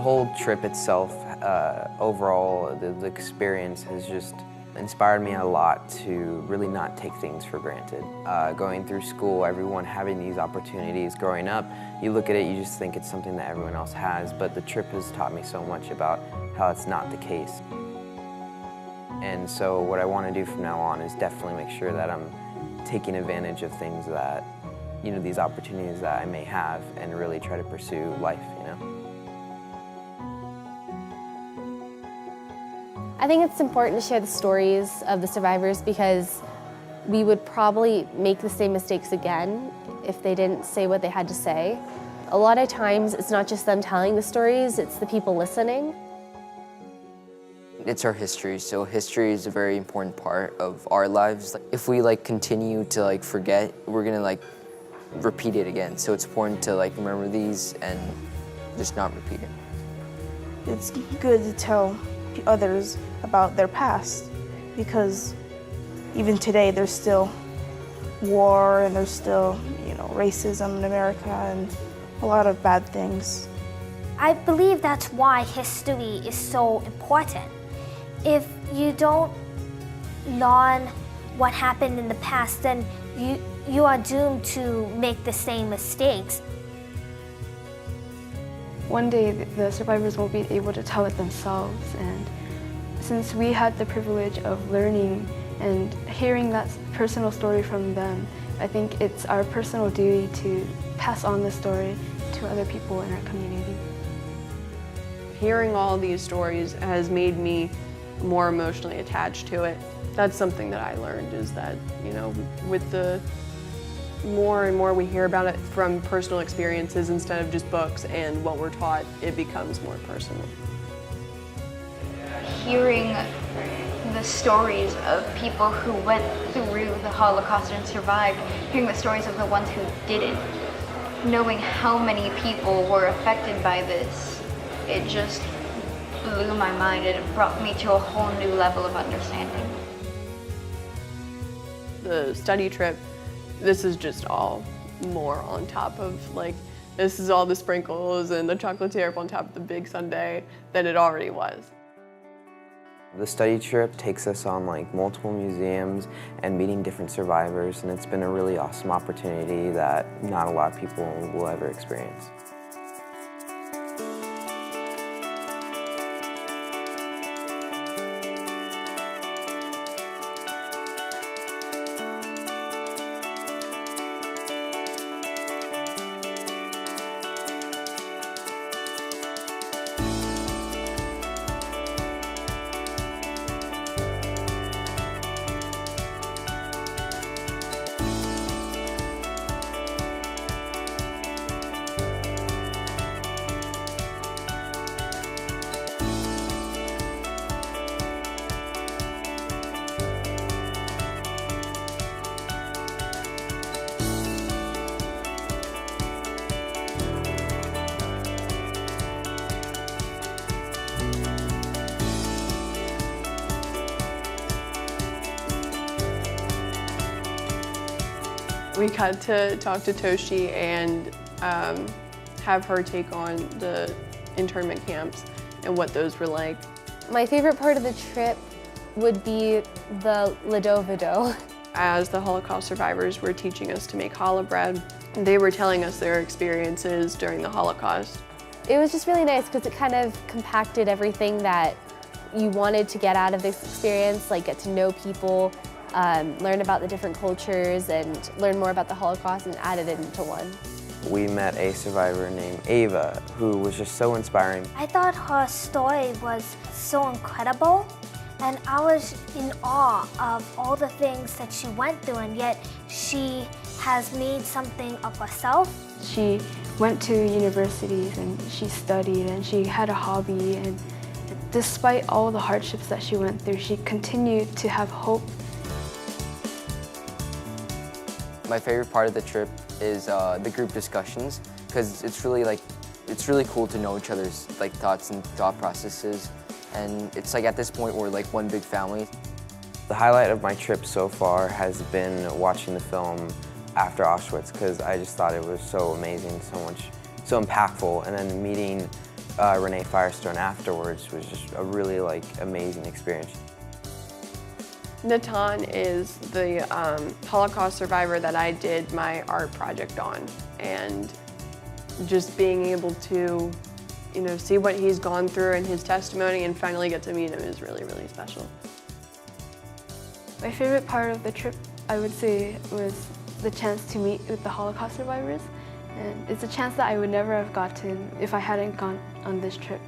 whole trip itself, overall, the experience has just inspired me a lot to really not take things for granted. Going through school, everyone having these opportunities growing up, you look at it, you just think it's something that everyone else has, but the trip has taught me so much about how it's not the case. And so what I want to do from now on is definitely make sure that I'm taking advantage of things that, you know, these opportunities that I may have, and really try to pursue life, you know? I think it's important to share the stories of the survivors because we would probably make the same mistakes again if they didn't say what they had to say. A lot of times it's not just them telling the stories, it's the people listening. It's our history, so history is a very important part of our lives. If we continue to forget, we're gonna repeat it again. So it's important to remember these and just not repeat it. It's good to tell others about their past because even today there's still war and there's still, racism in America and a lot of bad things. I believe that's why history is so important. If you don't learn what happened in the past, then you are doomed to make the same mistakes. One day the survivors won't be able to tell it themselves, and since we had the privilege of learning and hearing that personal story from them, I think it's our personal duty to pass on the story to other people in our community. Hearing all these stories has made me more emotionally attached to it. That's something that I learned, is that, with the more and more we hear about it from personal experiences instead of just books and what we're taught, it becomes more personal. Hearing the stories of people who went through the Holocaust and survived, hearing the stories of the ones who didn't, knowing how many people were affected by this, it just blew my mind and it brought me to a whole new level of understanding. The study trip, this is just all more on top of, this is all the sprinkles and the chocolate syrup on top of the big sundae that it already was. The study trip takes us on multiple museums and meeting different survivors, and it's been a really awesome opportunity that not a lot of people will ever experience. We got to talk to Toshi and have her take on the internment camps and what those were like. My favorite part of the trip would be the Lidovido. As the Holocaust survivors were teaching us to make challah bread, they were telling us their experiences during the Holocaust. It was just really nice because it kind of compacted everything that you wanted to get out of this experience, get to know people, learn about the different cultures, and learn more about the Holocaust and add it into one. We met a survivor named Ava who was just so inspiring. I thought her story was so incredible, and I was in awe of all the things that she went through, and yet she has made something of herself. She went to universities and she studied and she had a hobby, and despite all the hardships that she went through, she continued to have hope. My favorite part of the trip is the group discussions, because it's really cool to know each other's thoughts and thought processes, and it's at this point we're one big family. The highlight of my trip so far has been watching the film After Auschwitz, because I just thought it was so amazing, so impactful, and then meeting Renee Firestone afterwards was just a really amazing experience. Natan is the Holocaust survivor that I did my art project on, and just being able to, see what he's gone through in his testimony and finally get to meet him is really, really special. My favorite part of the trip, I would say, was the chance to meet with the Holocaust survivors. And it's a chance that I would never have gotten if I hadn't gone on this trip.